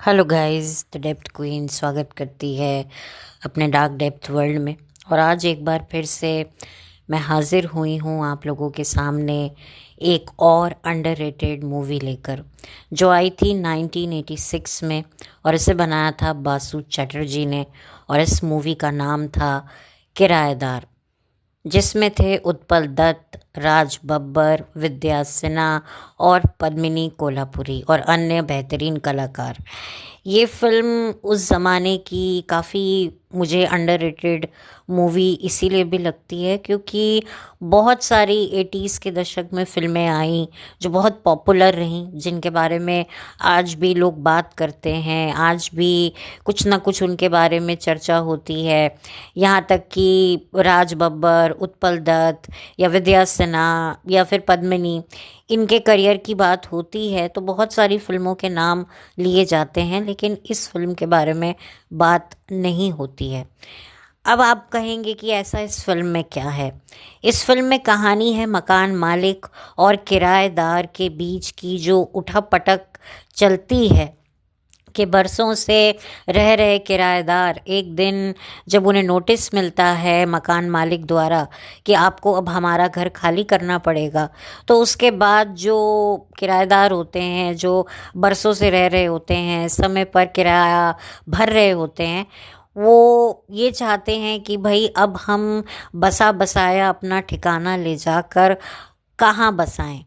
Hello guys, the depth queen स्वागत करती है अपने डार्क डेप्थ वर्ल्ड में। और आज एक बार फिर से मैं हाजिर हुई हूँ आप लोगों के सामने एक और अंडररेटेड मूवी लेकर, जो आई थी 1986 में और इसे बनाया था बासु चटर्जी ने। और इस मूवी का नाम था किराएदार, जिसमें थे उत्पल दत्त, राज बब्बर, विद्या सिन्हा और पद्मिनी कोल्हापुरी और अन्य बेहतरीन कलाकार। ये फिल्म उस ज़माने की काफ़ी मुझे अंडररेटेड मूवी इसीलिए भी लगती है क्योंकि बहुत सारी 80s के दशक में फ़िल्में आईं जो बहुत पॉपुलर रहीं, जिनके बारे में आज भी लोग बात करते हैं, आज भी कुछ ना कुछ उनके बारे में चर्चा होती है। यहाँ तक कि राज बब्बर, उत्पल दत्त या विद्या सिन्हा या फिर पद्मिनी, इनके करियर की बात होती है तो बहुत सारी फिल्मों के नाम लिए जाते हैं, लेकिन इस फिल्म के बारे में बात नहीं होती है। अब आप कहेंगे कि ऐसा इस फिल्म में क्या है। इस फिल्म में कहानी है मकान मालिक और किराएदार के बीच की, जो उठक-पटक चलती है कि बरसों से रह रहे किराएदार एक दिन जब उन्हें नोटिस मिलता है मकान मालिक द्वारा कि आपको अब हमारा घर खाली करना पड़ेगा, तो उसके बाद जो किराएदार होते हैं, जो बरसों से रह रहे होते हैं, समय पर किराया भर रहे होते हैं, वो ये चाहते हैं कि भाई अब हम बसा बसाया अपना ठिकाना ले जाकर कहाँ बसाएं।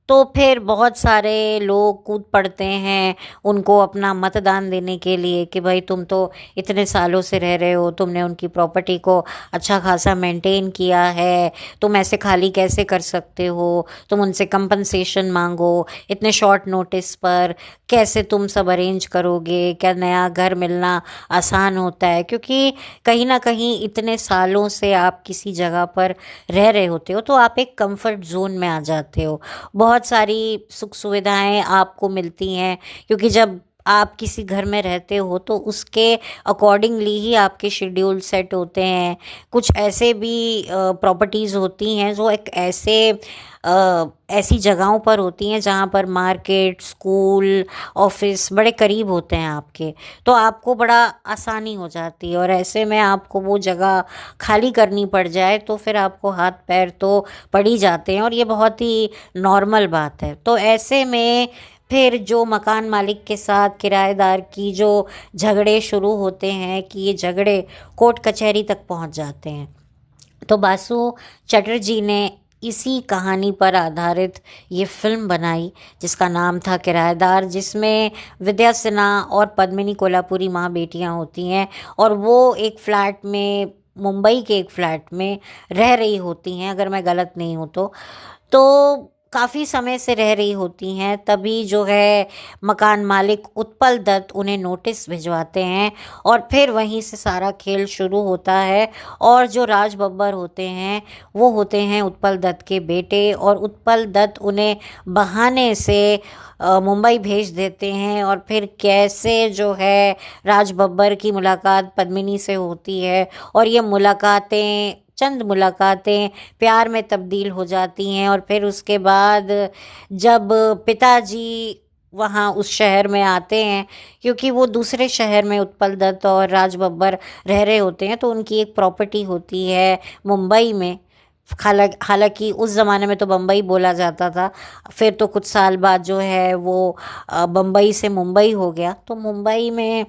तो फिर बहुत सारे लोग कूद पड़ते हैं उनको अपना मतदान देने के लिए कि भाई तुम तो इतने सालों से रह रहे हो, तुमने उनकी प्रॉपर्टी को अच्छा खासा मेंटेन किया है, तुम ऐसे खाली कैसे कर सकते हो, तुम उनसे कंपनसेशन मांगो, इतने शॉर्ट नोटिस पर कैसे तुम सब अरेंज करोगे, क्या नया घर मिलना आसान होता है? क्योंकि कहीं ना कहीं इतने सालों से आप किसी जगह पर रह रहे होते हो तो आप एक कंफर्ट जोन में आ जाते हो, बहुत सारी सुख सुविधाएं आपको मिलती हैं, क्योंकि जब आप किसी घर में रहते हो तो उसके अकॉर्डिंगली ही आपके शेड्यूल सेट होते हैं। कुछ ऐसे भी प्रॉपर्टीज़ होती हैं जो एक ऐसी जगहों पर होती हैं जहाँ पर मार्केट, स्कूल, ऑफिस बड़े करीब होते हैं आपके, तो आपको बड़ा आसानी हो जाती है। और ऐसे में आपको वो जगह खाली करनी पड़ जाए तो फिर आपको हाथ पैर तो पड़ ही जाते हैं, और ये बहुत ही नॉर्मल बात है। तो ऐसे में फिर जो मकान मालिक के साथ किराएदार की जो झगड़े शुरू होते हैं कि ये झगड़े कोर्ट कचहरी तक पहुंच जाते हैं। तो बासु चटर्जी ने इसी कहानी पर आधारित ये फिल्म बनाई जिसका नाम था किराएदार, जिसमें विद्या सिन्हा और पद्मिनी कोल्हापुरी माँ बेटियाँ होती हैं और वो एक फ्लैट में, मुंबई के एक फ्लैट में रह रही होती हैं, अगर मैं गलत नहीं हूँ तो काफ़ी समय से रह रही होती हैं। तभी जो है मकान मालिक उत्पल दत्त उन्हें नोटिस भिजवाते हैं और फिर वहीं से सारा खेल शुरू होता है। और जो राज बब्बर होते हैं वो होते हैं उत्पल दत्त के बेटे, और उत्पल दत्त उन्हें बहाने से मुंबई भेज देते हैं। और फिर कैसे जो है राज बब्बर की मुलाकात पद्मिनी से होती है और ये मुलाकातें, चंद मुलाकातें प्यार में तब्दील हो जाती हैं। और फिर उसके बाद जब पिताजी वहाँ उस शहर में आते हैं, क्योंकि वो दूसरे शहर में उत्पल दत्त और राज बब्बर रह रहे होते हैं, तो उनकी एक प्रॉपर्टी होती है मुंबई में। हालांकि उस ज़माने में तो बम्बई बोला जाता था, फिर तो कुछ साल बाद जो है वो बम्बई से मुंबई हो गया। तो मुंबई में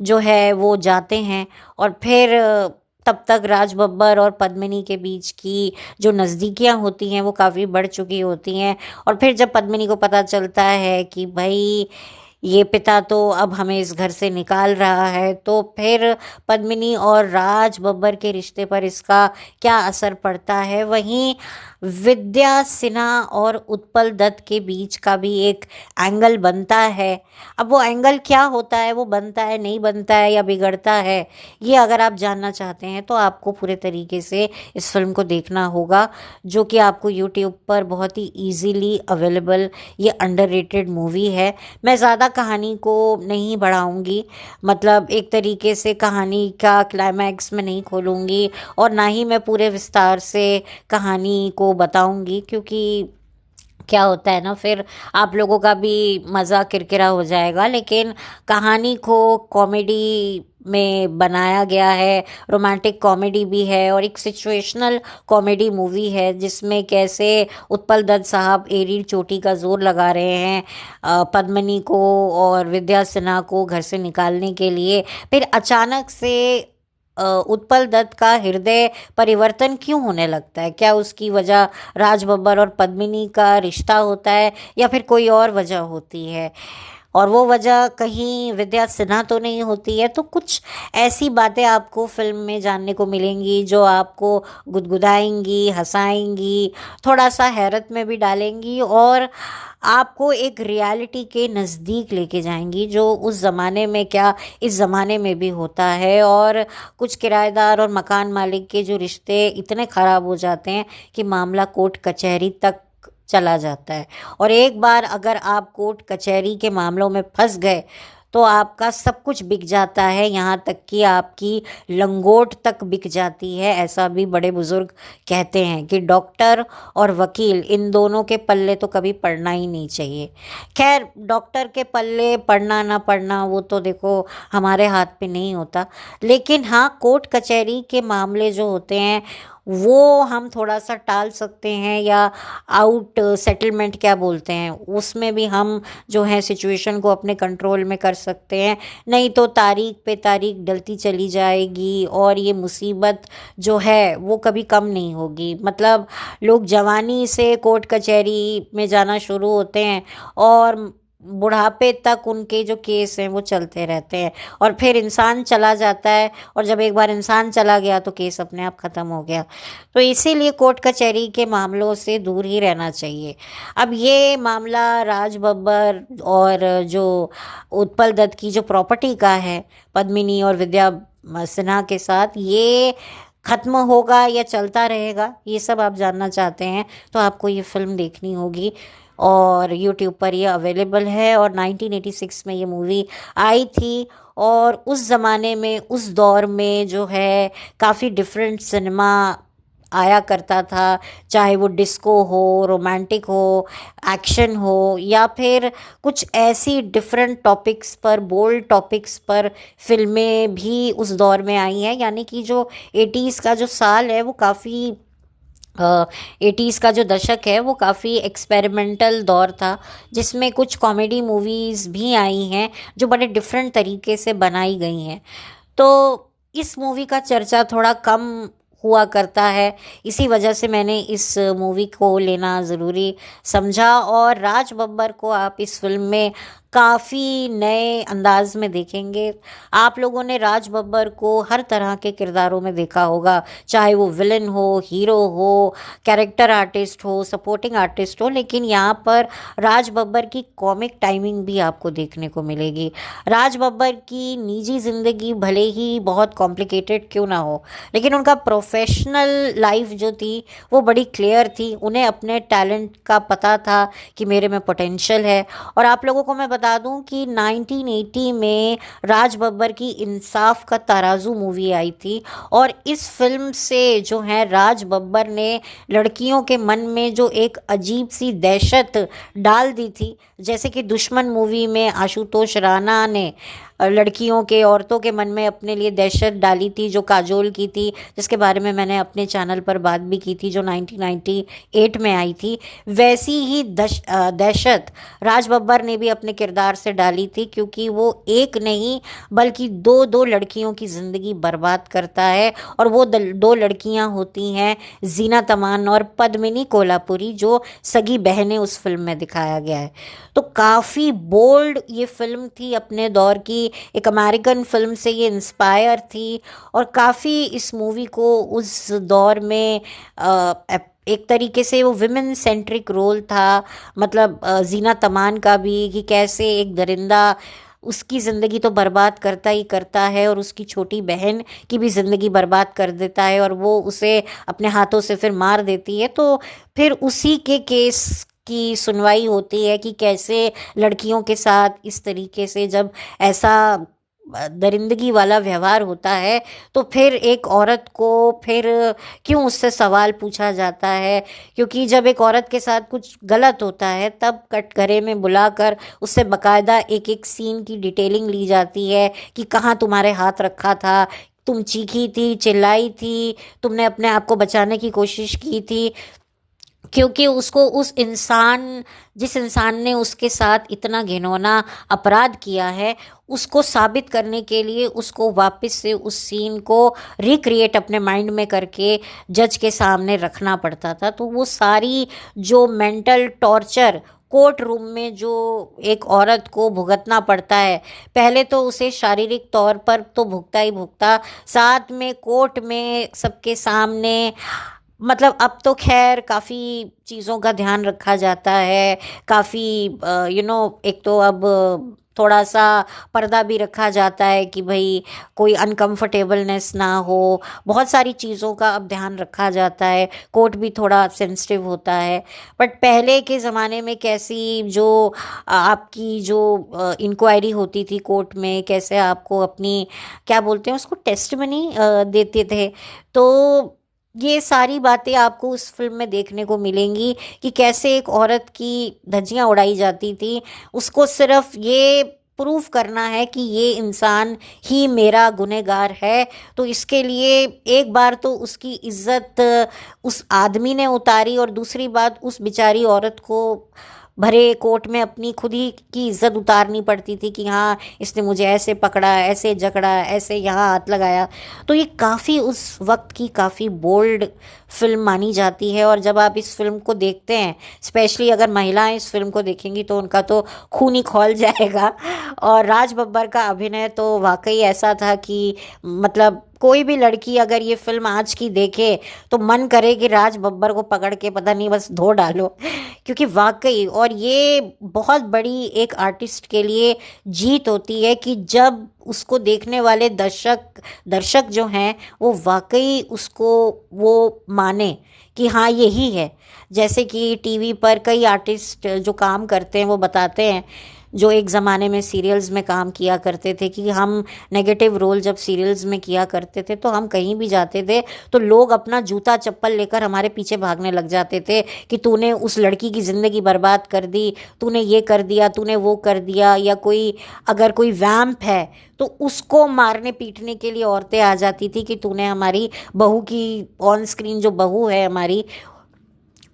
जो है वो जाते हैं और फिर तब तक राज बब्बर और पद्मिनी के बीच की जो नज़दीकियाँ होती हैं वो काफ़ी बढ़ चुकी होती हैं। और फिर जब पद्मिनी को पता चलता है कि भाई ये पिता तो अब हमें इस घर से निकाल रहा है, तो फिर पद्मिनी और राज बब्बर के रिश्ते पर इसका क्या असर पड़ता है। वहीं विद्या सिन्हा और उत्पल दत्त के बीच का भी एक एंगल बनता है। अब वो एंगल क्या होता है, वो बनता है, नहीं बनता है या बिगड़ता है, ये अगर आप जानना चाहते हैं तो आपको पूरे तरीके से इस फिल्म को देखना होगा, जो कि आपको यूट्यूब पर बहुत ही ईजीली अवेलेबल ये अंडररेटेड मूवी है। मैं ज़्यादा कहानी को नहीं बढ़ाऊंगी, मतलब एक तरीके से कहानी का क्लाइमैक्स में नहीं खोलूंगी और ना ही मैं पूरे विस्तार से कहानी को बताऊंगी, क्योंकि क्या होता है ना, फिर आप लोगों का भी मज़ा किरकिरा हो जाएगा। लेकिन कहानी को कॉमेडी में बनाया गया है, रोमांटिक कॉमेडी भी है और एक सिचुएशनल कॉमेडी मूवी है, जिसमें कैसे उत्पल दत्त साहब एड़ी चोटी का जोर लगा रहे हैं पद्मिनी को और विद्या सिन्हा को घर से निकालने के लिए। फिर अचानक से उत्पल दत्त का हृदय परिवर्तन क्यों होने लगता है? क्या उसकी वजह राज बब्बर और पद्मिनी का रिश्ता होता है या फिर कोई और वजह होती है? और वो वजह कहीं विद्या सिन्हा तो नहीं होती है? तो कुछ ऐसी बातें आपको फिल्म में जानने को मिलेंगी जो आपको गुदगुदाएंगी, हंसाएंगी, थोड़ा सा हैरत में भी डालेंगी और आपको एक रियलिटी के नज़दीक लेके जाएंगी, जो उस ज़माने में क्या इस ज़माने में भी होता है। और कुछ किराएदार और मकान मालिक के जो रिश्ते इतने ख़राब हो जाते हैं कि मामला कोर्ट कचहरी तक चला जाता है। और एक बार अगर आप कोर्ट कचहरी के मामलों में फंस गए तो आपका सब कुछ बिक जाता है, यहाँ तक कि आपकी लंगोट तक बिक जाती है। ऐसा भी बड़े बुजुर्ग कहते हैं कि डॉक्टर और वकील इन दोनों के पल्ले तो कभी पड़ना ही नहीं चाहिए। खैर, डॉक्टर के पल्ले पड़ना ना पड़ना वो तो देखो हमारे हाथ पे नहीं होता, लेकिन हाँ, कोर्ट कचहरी के मामले जो होते हैं वो हम थोड़ा सा टाल सकते हैं, या आउट सेटलमेंट क्या बोलते हैं, उसमें भी हम जो है सिचुएशन को अपने कंट्रोल में कर सकते हैं। नहीं तो तारीख पे तारीख डलती चली जाएगी और ये मुसीबत जो है वो कभी कम नहीं होगी। मतलब लोग जवानी से कोर्ट कचहरी में जाना शुरू होते हैं और बुढ़ापे तक उनके जो केस हैं वो चलते रहते हैं, और फिर इंसान चला जाता है, और जब एक बार इंसान चला गया तो केस अपने आप ख़त्म हो गया। तो इसीलिए कोर्ट कचहरी के मामलों से दूर ही रहना चाहिए। अब ये मामला राज बब्बर और जो उत्पल दत्त की जो प्रॉपर्टी का है पद्मिनी और विद्या सिन्हा के साथ, ये ख़त्म होगा या चलता रहेगा, ये सब आप जानना चाहते हैं तो आपको ये फ़िल्म देखनी होगी। और यूट्यूब पर ये अवेलेबल है, और 1986 में ये मूवी आई थी। और उस ज़माने में, उस दौर में जो है काफ़ी डिफरेंट सिनेमा आया करता था, चाहे वो डिस्को हो, रोमांटिक हो, एक्शन हो, या फिर कुछ ऐसी डिफरेंट टॉपिक्स पर, बोल्ड टॉपिक्स पर फिल्में भी उस दौर में आई हैं। यानी कि जो 80s का जो साल है वो काफ़ी 80s का जो दशक है वो काफ़ी एक्सपेरिमेंटल दौर था, जिसमें कुछ कॉमेडी मूवीज़ भी आई हैं जो बड़े डिफरेंट तरीके से बनाई गई हैं। तो इस मूवी का चर्चा थोड़ा कम हुआ करता है, इसी वजह से मैंने इस मूवी को लेना ज़रूरी समझा। और राज बब्बर को आप इस फिल्म में काफ़ी नए अंदाज में देखेंगे। आप लोगों ने राज बब्बर को हर तरह के किरदारों में देखा होगा, चाहे वो विलन हो, हीरो हो, कैरेक्टर आर्टिस्ट हो, सपोर्टिंग आर्टिस्ट हो, लेकिन यहाँ पर राज बब्बर की कॉमिक टाइमिंग भी आपको देखने को मिलेगी। राज बब्बर की निजी ज़िंदगी भले ही बहुत कॉम्प्लिकेटेड क्यों ना हो, लेकिन उनका प्रोफेशनल लाइफ जो थी वो बड़ी क्लियर थी। उन्हें अपने टैलेंट का पता था कि मेरे में पोटेंशियल है। और आप लोगों को मैं बता दूं कि 1980 में राज बब्बर की इंसाफ का तराजू मूवी आई थी, और इस फिल्म से जो है राज बब्बर ने लड़कियों के मन में जो एक अजीब सी दहशत डाल दी थी, जैसे कि दुश्मन मूवी में आशुतोष राणा ने लड़कियों के, औरतों के मन में अपने लिए दहशत डाली थी, जो काजोल की थी, जिसके बारे में मैंने अपने चैनल पर बात भी की थी, जो 1998 में आई थी। वैसी ही दहशत राज बब्बर ने भी अपने किरदार से डाली थी, क्योंकि वो एक नहीं बल्कि दो दो लड़कियों की ज़िंदगी बर्बाद करता है। और वो दो लड़कियां होती हैं जीनत अमान और पद्मिनी कोल्हापुरी, जो सगी बहनें उस फिल्म में दिखाया गया है। तो काफ़ी बोल्ड ये फिल्म थी अपने दौर की, एक अमेरिकन फिल्म से ये इंस्पायर थी, और काफ़ी इस मूवी को उस दौर में एक तरीके से वो विमेन सेंट्रिक रोल था। मतलब जीनत अमान का भी, कि कैसे एक दरिंदा उसकी ज़िंदगी तो बर्बाद करता ही करता है और उसकी छोटी बहन की भी ज़िंदगी बर्बाद कर देता है, और वो उसे अपने हाथों से फिर मार देती है। तो फिर उसी के केस की सुनवाई होती है कि कैसे लड़कियों के साथ इस तरीके से जब ऐसा दरिंदगी वाला व्यवहार होता है, तो फिर एक औरत को फिर क्यों उससे सवाल पूछा जाता है? क्योंकि जब एक औरत के साथ कुछ गलत होता है तब कटघरे में बुलाकर उससे बकायदा एक एक सीन की डिटेलिंग ली जाती है कि कहाँ तुम्हारे हाथ रखा था, तुम चीखी थी, चिल्लाई थी, तुमने अपने आप को बचाने की कोशिश की थी। क्योंकि उसको उस इंसान, जिस इंसान ने उसके साथ इतना घिनौना अपराध किया है, उसको साबित करने के लिए उसको वापस से उस सीन को रिक्रिएट अपने माइंड में करके जज के सामने रखना पड़ता था। तो वो सारी जो मेंटल टॉर्चर कोर्ट रूम में जो एक औरत को भुगतना पड़ता है, पहले तो उसे शारीरिक तौर पर तो भुगता ही भुगता, साथ में कोर्ट में सबके सामने, मतलब अब तो खैर काफ़ी चीज़ों का ध्यान रखा जाता है, काफ़ी एक तो अब थोड़ा सा पर्दा भी रखा जाता है कि भाई कोई अनकंफर्टेबलनेस ना हो, बहुत सारी चीज़ों का अब ध्यान रखा जाता है, कोर्ट भी थोड़ा सेंसिटिव होता है। बट पहले के ज़माने में कैसी जो आपकी जो इंक्वायरी होती थी कोर्ट में, कैसे आपको अपनी, क्या बोलते हैं उसको, टेस्टमनी देते थे। तो ये सारी बातें आपको उस फिल्म में देखने को मिलेंगी कि कैसे एक औरत की धज्जियां उड़ाई जाती थी। उसको सिर्फ ये प्रूव करना है कि ये इंसान ही मेरा गुनहगार है, तो इसके लिए एक बार तो उसकी इज्जत उस आदमी ने उतारी, और दूसरी बात उस बेचारी औरत को भरे कोर्ट में अपनी खुद ही की इज्जत उतारनी पड़ती थी कि हाँ इसने मुझे ऐसे पकड़ा, ऐसे जकड़ा, ऐसे यहाँ हाथ लगाया। तो ये काफ़ी उस वक्त की काफ़ी बोल्ड फिल्म मानी जाती है। और जब आप इस फिल्म को देखते हैं, स्पेशली अगर महिलाएं इस फिल्म को देखेंगी, तो उनका तो खून ही खौल जाएगा। और राज बब्बर का अभिनय तो वाकई ऐसा था कि मतलब कोई भी लड़की अगर ये फिल्म आज की देखे तो मन करे कि राज बब्बर को पकड़ के पता नहीं बस धो डालो, क्योंकि वाकई, और ये बहुत बड़ी एक आर्टिस्ट के लिए जीत होती है कि जब उसको देखने वाले दर्शक दर्शक जो हैं वो वाकई उसको वो माने कि हाँ यही है। जैसे कि टीवी पर कई आर्टिस्ट जो काम करते हैं वो बताते हैं, जो एक ज़माने में सीरियल्स में काम किया करते थे, कि हम नेगेटिव रोल जब सीरियल्स में किया करते थे तो हम कहीं भी जाते थे तो लोग अपना जूता चप्पल लेकर हमारे पीछे भागने लग जाते थे कि तूने उस लड़की की ज़िंदगी बर्बाद कर दी, तूने ये कर दिया, तूने वो कर दिया। या कोई अगर कोई वैम्प है तो उसको मारने पीटने के लिए औरतें आ जाती थी कि तूने हमारी बहू की, ऑन स्क्रीन जो बहू है हमारी,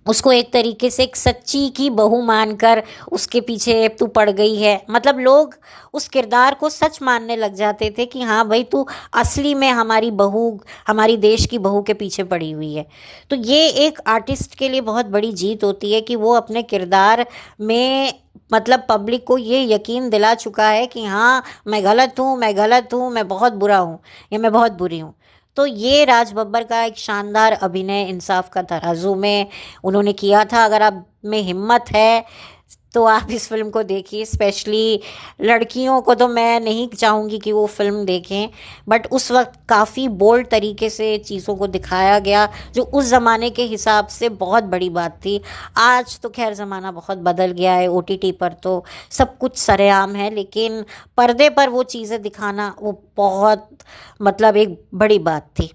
उसको एक तरीके से एक सच्ची की बहू मानकर उसके पीछे तू पड़ गई है। मतलब लोग उस किरदार को सच मानने लग जाते थे कि हाँ भाई तू असली में हमारी बहू, हमारी देश की बहू के पीछे पड़ी हुई है। तो ये एक आर्टिस्ट के लिए बहुत बड़ी जीत होती है कि वो अपने किरदार में मतलब पब्लिक को ये यकीन दिला चुका है कि हाँ मैं गलत हूँ, मैं गलत हूँ, मैं बहुत बुरा हूँ या मैं बहुत बुरी हूँ। तो ये राज बब्बर का एक शानदार अभिनय इंसाफ का तराजू में उन्होंने किया था। अगर आप में हिम्मत है तो आप इस फिल्म को देखिए। स्पेशली लड़कियों को तो मैं नहीं चाहूँगी कि वो फिल्म देखें, बट उस वक्त काफ़ी बोल्ड तरीके से चीज़ों को दिखाया गया जो उस ज़माने के हिसाब से बहुत बड़ी बात थी। आज तो खैर ज़माना बहुत बदल गया है, ओटीटी पर तो सब कुछ सरेआम है, लेकिन पर्दे पर वो चीज़ें दिखाना वो बहुत मतलब एक बड़ी बात थी।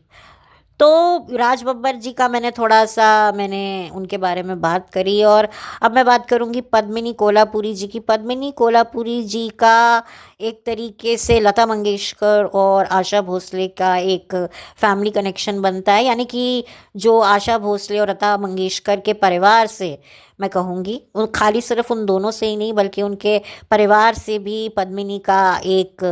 तो राज बब्बर जी का मैंने उनके बारे में बात करी, और अब मैं बात करूंगी पद्मिनी कोल्हापुरी जी की। पद्मिनी कोल्हापुरी जी का एक तरीके से लता मंगेशकर और आशा भोसले का एक फैमिली कनेक्शन बनता है, यानी कि जो आशा भोसले और लता मंगेशकर के परिवार से, मैं कहूँगी खाली सिर्फ उन दोनों से ही नहीं बल्कि उनके परिवार से भी पद्मिनी का एक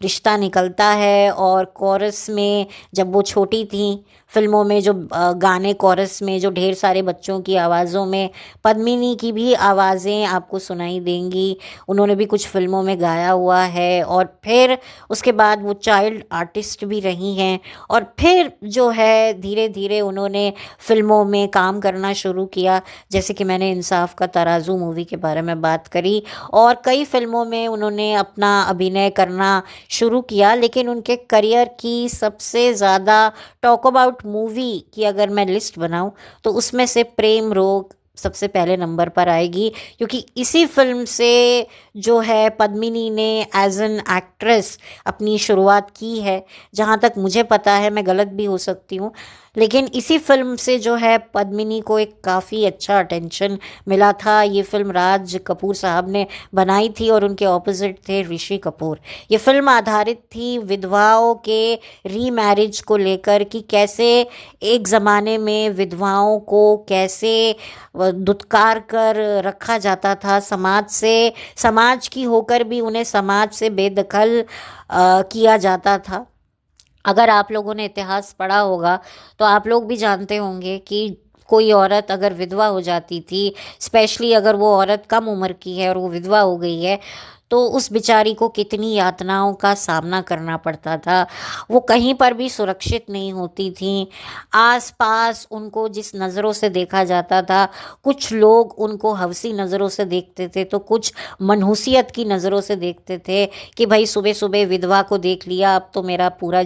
रिश्ता निकलता है। और कोरस में जब वो छोटी थी, फिल्मों में जो गाने कोरस में जो ढेर सारे बच्चों की आवाज़ों में पद्मिनी की भी आवाज़ें आपको सुनाई देंगी। उन्होंने भी कुछ फिल्मों में गाया हुआ है, और फिर उसके बाद वो चाइल्ड आर्टिस्ट भी रही हैं, और फिर जो है धीरे धीरे उन्होंने फिल्मों में काम करना शुरू किया। जैसे कि मैंने इंसाफ का तराजू मूवी के बारे में बात करी, और कई फिल्मों में उन्होंने अपना अभिनय करना शुरू किया। लेकिन उनके करियर की सबसे ज़्यादा टॉक अबाउट मूवी की अगर मैं लिस्ट बनाऊं तो उसमें से प्रेम रोग, सबसे पहले नंबर पर आएगी, क्योंकि इसी फिल्म से जो है पद्मिनी ने एज एन एक्ट्रेस अपनी शुरुआत की है। जहाँ तक मुझे पता है, मैं गलत भी हो सकती हूँ, लेकिन इसी फिल्म से जो है पद्मिनी को एक काफ़ी अच्छा अटेंशन मिला था। ये फिल्म राज कपूर साहब ने बनाई थी और उनके ऑपोजिट थे ऋषि कपूर। ये फिल्म आधारित थी विधवाओं के रीमैरिज को लेकर, कि कैसे एक ज़माने में विधवाओं को कैसे दुत्कार कर रखा जाता था समाज से, समाज की होकर भी उन्हें समाज से बेदखल किया जाता था। अगर आप लोगों ने इतिहास पढ़ा होगा तो आप लोग भी जानते होंगे कि कोई औरत अगर विधवा हो जाती थी, स्पेशली अगर वो औरत कम उम्र की है और वो विधवा हो गई है, तो उस बेचारी को कितनी यातनाओं का सामना करना पड़ता था। वो कहीं पर भी सुरक्षित नहीं होती थी। आसपास उनको जिस नज़रों से देखा जाता था, कुछ लोग उनको हवसी नज़रों से देखते थे तो कुछ मनहूसियत की नज़रों से देखते थे कि भाई सुबह सुबह विधवा को देख लिया, अब तो मेरा पूरा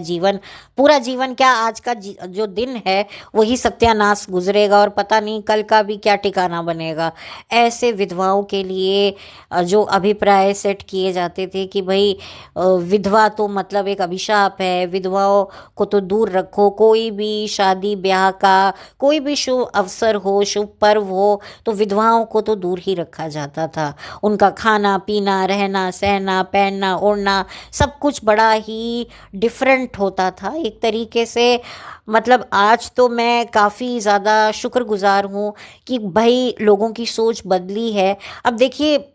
जीवन क्या, आज का जो दिन है वही सत्यानाश गुजरेगा और पता नहीं कल का भी क्या ठिकाना बनेगा। ऐसे विधवाओं के लिए जो अभिप्राय सेट किए जाते थे कि भाई विधवा तो मतलब एक अभिशाप है, विधवाओं को तो दूर रखो, कोई भी शादी ब्याह का कोई भी शुभ अवसर हो, शुभ पर्व हो, तो विधवाओं को तो दूर ही रखा जाता था। उनका खाना पीना, रहना सहना, पहनना ओढ़ना, सब कुछ बड़ा ही डिफरेंट होता था एक तरीके से। मतलब आज तो मैं काफ़ी ज़्यादा शुक्रगुजार हूँ कि भाई लोगों की सोच बदली है। अब देखिए,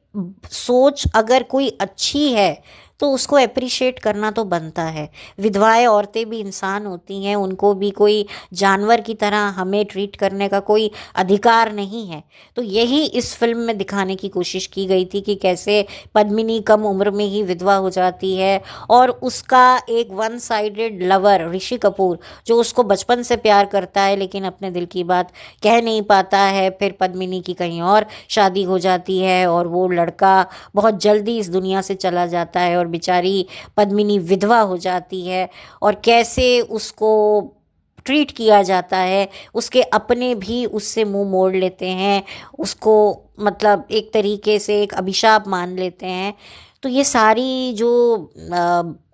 सोच अगर कोई अच्छी है तो उसको अप्रिशिएट करना तो बनता है। विधवाएं औरतें भी इंसान होती हैं, उनको भी कोई जानवर की तरह हमें ट्रीट करने का कोई अधिकार नहीं है। तो यही इस फिल्म में दिखाने की कोशिश की गई थी कि कैसे पद्मिनी कम उम्र में ही विधवा हो जाती है और उसका एक one sided lover Rishi Kapoor, जो उसको बचपन से प्यार करता है लेकिन अपने दिल की बात कह नहीं पाता है, फिर पद्मिनी की कहीं और शादी हो जाती है और वो लड़का बहुत जल्दी इस दुनिया से चला जाता है और बेचारी पद्मिनी विधवा हो जाती है। और कैसे उसको ट्रीट किया जाता है, उसके अपने भी उससे मुंह मोड़ लेते हैं, उसको मतलब एक तरीके से एक अभिशाप मान लेते हैं। तो ये सारी जो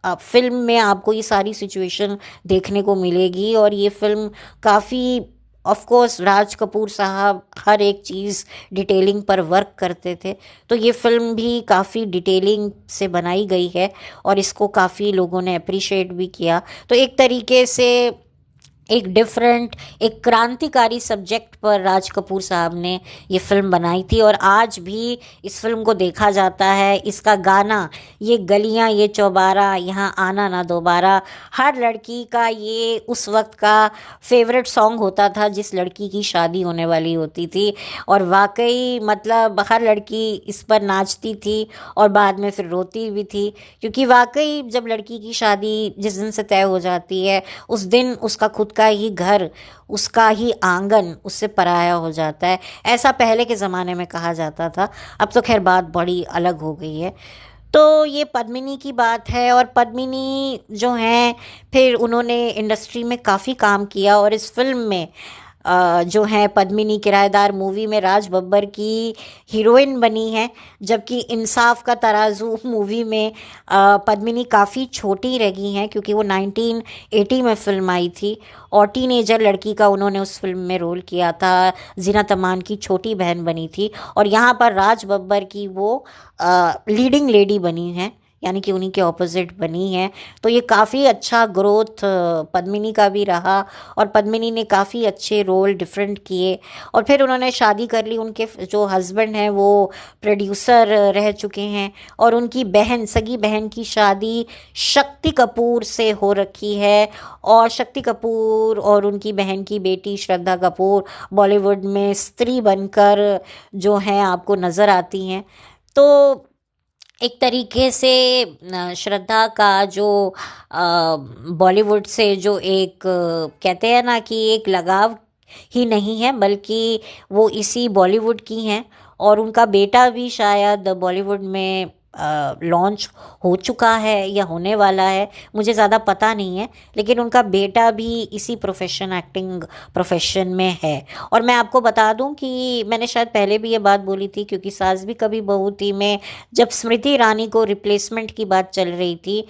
फिल्म में आपको ये सारी सिचुएशन देखने को मिलेगी। और ये फिल्म काफ़ी, ऑफ कोर्स राज कपूर साहब हर एक चीज़ डिटेलिंग पर वर्क करते थे, तो ये फिल्म भी काफ़ी डिटेलिंग से बनाई गई है और इसको काफ़ी लोगों ने अप्रिशिएट भी किया। तो एक तरीके से एक डिफरेंट, एक क्रांतिकारी सब्जेक्ट पर राज कपूर साहब ने ये फिल्म बनाई थी और आज भी इस फिल्म को देखा जाता है। इसका गाना, ये गलियां ये चौबारा, यहाँ आना ना दोबारा, हर लड़की का ये उस वक्त का फेवरेट सॉन्ग होता था जिस लड़की की शादी होने वाली होती थी। और वाकई मतलब हर लड़की इस पर नाचती थी और बाद में फिर रोती भी थी, क्योंकि वाकई जब लड़की की शादी जिस दिन से तय हो जाती है उस दिन उसका खुद का ही घर, उसका ही आंगन उससे पराया हो जाता है। ऐसा पहले के ज़माने में कहा जाता था, अब तो खैर बात बड़ी अलग हो गई है। तो ये पद्मिनी की बात है। और पद्मिनी जो हैं, फिर उन्होंने इंडस्ट्री में काफ़ी काम किया और इस फिल्म में जो है पद्मिनी किराएदार मूवी में राज बब्बर की हीरोइन बनी है, जबकि इंसाफ का तराजू मूवी में पद्मिनी काफ़ी छोटी रह गई हैं, क्योंकि वो 1980 में फिल्म आई थी और टीनेजर लड़की का उन्होंने उस फिल्म में रोल किया था। जीनत अमान की छोटी बहन बनी थी और यहाँ पर राज बब्बर की वो लीडिंग लेडी बनी हैं, यानी कि उन्हीं के ऑपोजिट बनी है। तो ये काफ़ी अच्छा ग्रोथ पद्मिनी का भी रहा और पद्मिनी ने काफ़ी अच्छे रोल डिफरेंट किए। और फिर उन्होंने शादी कर ली, उनके जो हस्बैंड हैं वो प्रोड्यूसर रह चुके हैं और उनकी बहन, सगी बहन की शादी शक्ति कपूर से हो रखी है। और शक्ति कपूर और उनकी बहन की बेटी श्रद्धा कपूर बॉलीवुड में स्त्री बनकर जो हैं आपको नज़र आती हैं। तो एक तरीके से श्रद्धा का जो बॉलीवुड से जो एक कहते हैं ना कि एक लगाव ही नहीं है, बल्कि वो इसी बॉलीवुड की हैं और उनका बेटा भी शायद बॉलीवुड में लॉन्च हो चुका है या होने वाला है, मुझे ज़्यादा पता नहीं है, लेकिन उनका बेटा भी इसी प्रोफेशन, एक्टिंग प्रोफेशन में है। और मैं आपको बता दूं कि मैंने शायद पहले भी ये बात बोली थी, क्योंकि सास भी कभी बहू थी में जब स्मृति ईरानी को रिप्लेसमेंट की बात चल रही थी,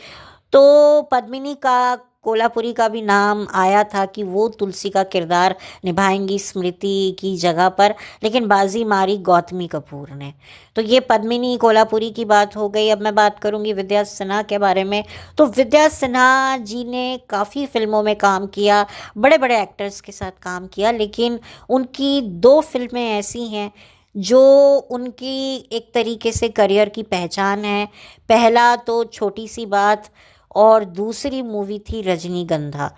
तो पद्मिनी का, कोल्हापुरी का भी नाम आया था कि वो तुलसी का किरदार निभाएंगी स्मृति की जगह पर, लेकिन बाजी मारी गौतमी कपूर ने। तो ये पद्मिनी कोल्हापुरी की बात हो गई। अब मैं बात करूंगी विद्या सिन्हा के बारे में। तो विद्या सिन्हा जी ने काफ़ी फिल्मों में काम किया, बड़े बड़े एक्टर्स के साथ काम किया, लेकिन उनकी दो फिल्में ऐसी हैं जो उनकी एक तरीके से करियर की पहचान है। पहला तो छोटी सी बात, और दूसरी मूवी थी रजनीगंधा।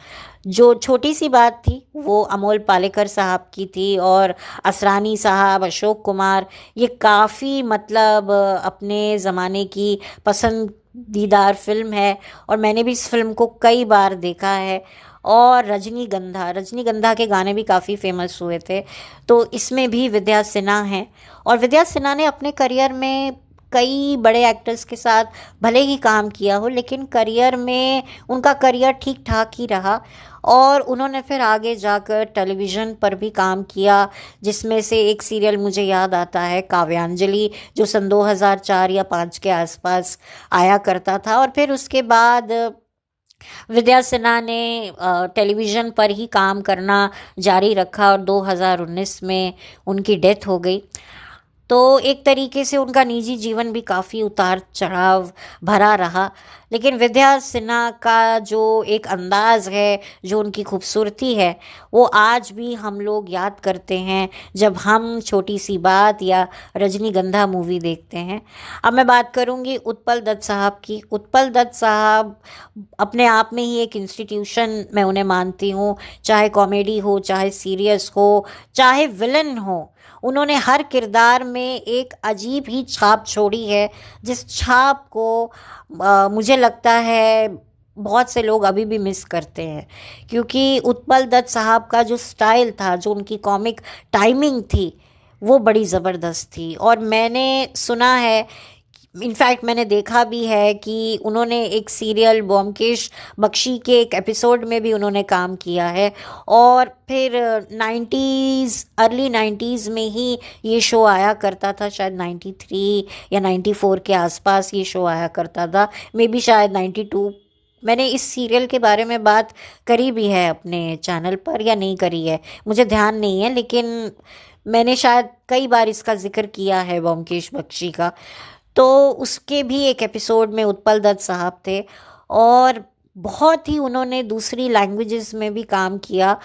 जो छोटी सी बात थी वो अमोल पालेकर साहब की थी, और असरानी साहब, अशोक कुमार, ये काफ़ी मतलब अपने ज़माने की पसंदीदार फिल्म है, और मैंने भी इस फिल्म को कई बार देखा है। और रजनीगंधा, रजनीगंधा के गाने भी काफ़ी फेमस हुए थे। तो इसमें भी विद्या सिन्हा हैं, और विद्या सिन्हा ने अपने करियर में कई बड़े एक्टर्स के साथ भले ही काम किया हो, लेकिन करियर में उनका करियर ठीक ठाक ही रहा। और उन्होंने फिर आगे जाकर टेलीविज़न पर भी काम किया, जिसमें से एक सीरियल मुझे याद आता है काव्यांजलि, जो सन 2004 या 5 के आसपास आया करता था। और फिर उसके बाद विद्या सिन्हा ने टेलीविज़न पर ही काम करना जारी रखा, और 2019 में उनकी डेथ हो गई। तो एक तरीके से उनका निजी जीवन भी काफ़ी उतार चढ़ाव भरा रहा, लेकिन विद्या सिन्हा का जो एक अंदाज़ है, जो उनकी खूबसूरती है, वो आज भी हम लोग याद करते हैं जब हम छोटी सी बात या रजनीगंधा मूवी देखते हैं। अब मैं बात करूंगी उत्पल दत्त साहब की। उत्पल दत्त साहब अपने आप में ही एक इंस्टीट्यूशन मैं उन्हें मानती हूँ, चाहे कॉमेडी हो, चाहे सीरियस हो, चाहे विलन हो। उन्होंने हर किरदार में एक अजीब ही छाप छोड़ी है, जिस छाप को मुझे लगता है बहुत से लोग अभी भी मिस करते हैं। क्योंकि उत्पल दत्त साहब का जो स्टाइल था, जो उनकी कॉमिक टाइमिंग थी, वो बड़ी ज़बरदस्त थी। और मैंने सुना है, इनफैक्ट मैंने देखा भी है कि उन्होंने एक सीरियल ब्योमकेश बख्शी के एक एपिसोड में भी उन्होंने काम किया है। और फिर 90s, अर्ली 90s में ही ये शो आया करता था, शायद 93 या 94 के आसपास ये शो आया करता था, मे बी शायद 92। मैंने इस सीरियल के बारे में बात करी भी है अपने चैनल पर, या नहीं करी है मुझे ध्यान नहीं है, लेकिन मैंने शायद कई बार इसका जिक्र किया है ब्योमकेश बख्शी का। तो उसके भी एक एपिसोड में उत्पल दत्त साहब थे, और बहुत ही उन्होंने दूसरी लैंग्वेजेस में भी काम किया,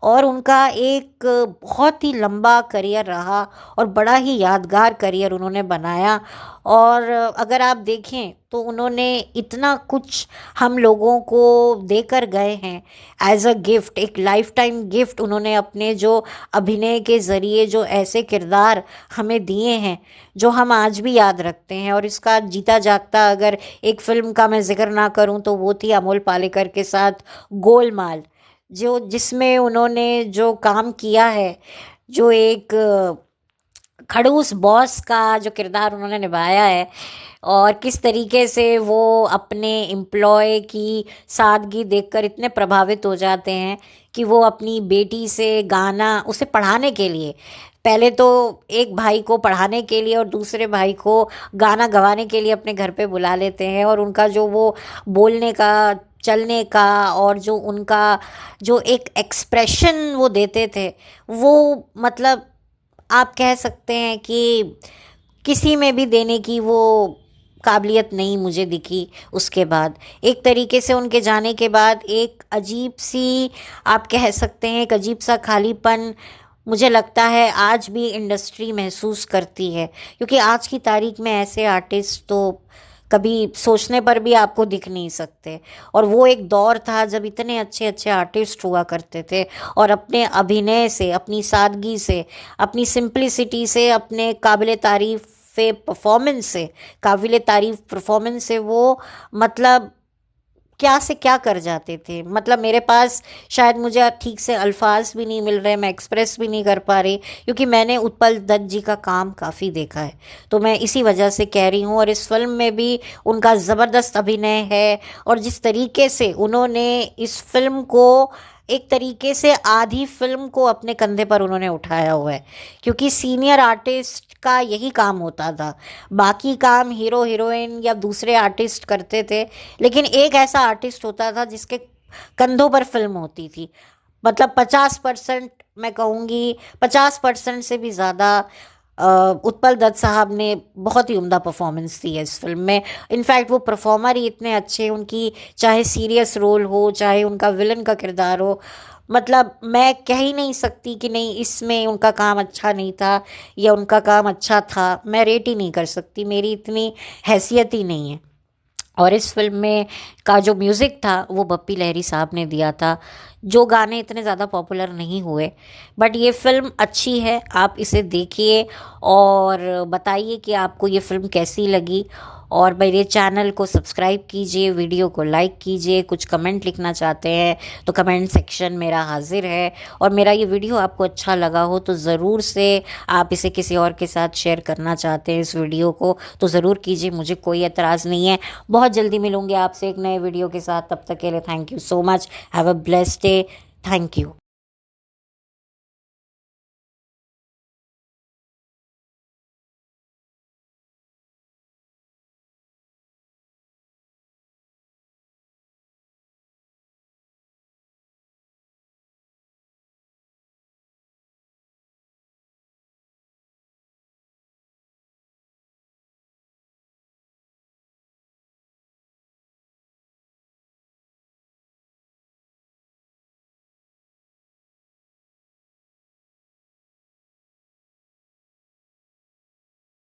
और उनका एक बहुत ही लंबा करियर रहा, और बड़ा ही यादगार करियर उन्होंने बनाया। और अगर आप देखें तो उन्होंने इतना कुछ हम लोगों को देकर गए हैं एज अ गिफ्ट, एक लाइफ टाइम गिफ्ट। उन्होंने अपने जो अभिनय के ज़रिए जो ऐसे किरदार हमें दिए हैं, जो हम आज भी याद रखते हैं। और इसका जीता जागता अगर एक फ़िल्म का मैं जिक्र ना करूं तो वो थी अमोल पालेकर के साथ गोलमाल, जो जिसमें उन्होंने जो काम किया है, जो एक खड़ूस बॉस का जो किरदार उन्होंने निभाया है, और किस तरीके से वो अपने एम्प्लॉय की सादगी देखकर इतने प्रभावित हो जाते हैं कि वो अपनी बेटी से गाना, उसे पढ़ाने के लिए, पहले तो एक भाई को पढ़ाने के लिए और दूसरे भाई को गाना गवाने के लिए अपने घर पे बुला लेते हैं। और उनका जो वो बोलने का, चलने का, और जो उनका जो एक एक्सप्रेशन वो देते थे, वो मतलब आप कह सकते हैं कि किसी में भी देने की वो काबिलियत नहीं मुझे दिखी। उसके बाद एक तरीके से उनके जाने के बाद एक अजीब सी, आप कह सकते हैं एक अजीब सा खालीपन मुझे लगता है आज भी इंडस्ट्री महसूस करती है। क्योंकि आज की तारीख में ऐसे आर्टिस्ट तो कभी सोचने पर भी आपको दिख नहीं सकते। और वो एक दौर था जब इतने अच्छे अच्छे आर्टिस्ट हुआ करते थे, और अपने अभिनय से, अपनी सादगी से, अपनी सिंप्लिसिटी से, अपने काबिल तारीफ परफॉर्मेंस से वो मतलब क्या से क्या कर जाते थे। मतलब मेरे पास शायद मुझे ठीक से अल्फाज भी नहीं मिल रहे, मैं एक्सप्रेस भी नहीं कर पा रही, क्योंकि मैंने उत्पल दत्त जी का काम काफ़ी देखा है। तो मैं इसी वजह से कह रही हूँ। और इस फिल्म में भी उनका ज़बरदस्त अभिनय है, और जिस तरीके से उन्होंने इस फिल्म को एक तरीके से आधी फिल्म को अपने कंधे पर उन्होंने उठाया हुआ है, क्योंकि सीनियर आर्टिस्ट का यही काम होता था। बाकी काम हीरो हीरोइन या दूसरे आर्टिस्ट करते थे, लेकिन एक ऐसा आर्टिस्ट होता था जिसके कंधों पर फिल्म होती थी। मतलब 50%, मैं कहूँगी 50% से भी ज़्यादा उत्पल दत्त साहब ने बहुत ही उम्दा परफॉर्मेंस दी है इस फिल्म में। इनफैक्ट वो परफॉर्मर ही इतने अच्छे, उनकी चाहे सीरियस रोल हो, चाहे उनका विलन का किरदार हो, मतलब मैं कह ही नहीं सकती कि नहीं इसमें उनका काम अच्छा नहीं था या उनका काम अच्छा था। मैं रेट ही नहीं कर सकती, मेरी इतनी हैसियत ही नहीं है। और इस फिल्म में का जो म्यूज़िक था वो बप्पी लहरी साहब ने दिया था। जो गाने इतने ज़्यादा पॉपुलर नहीं हुए, बट ये फिल्म अच्छी है, आप इसे देखिए और बताइए कि आपको ये फिल्म कैसी लगी। और मेरे चैनल को सब्सक्राइब कीजिए, वीडियो को लाइक कीजिए, कुछ कमेंट लिखना चाहते हैं तो कमेंट सेक्शन मेरा हाजिर है। और मेरा ये वीडियो आपको अच्छा लगा हो तो ज़रूर से आप इसे किसी और के साथ शेयर करना चाहते हैं इस वीडियो को तो ज़रूर कीजिए, मुझे कोई एतराज़ नहीं है। बहुत जल्दी मिलूंगी आपसे एक नए वीडियो के साथ, तब तक के लिए thank you so much, have a blessed day, thank you.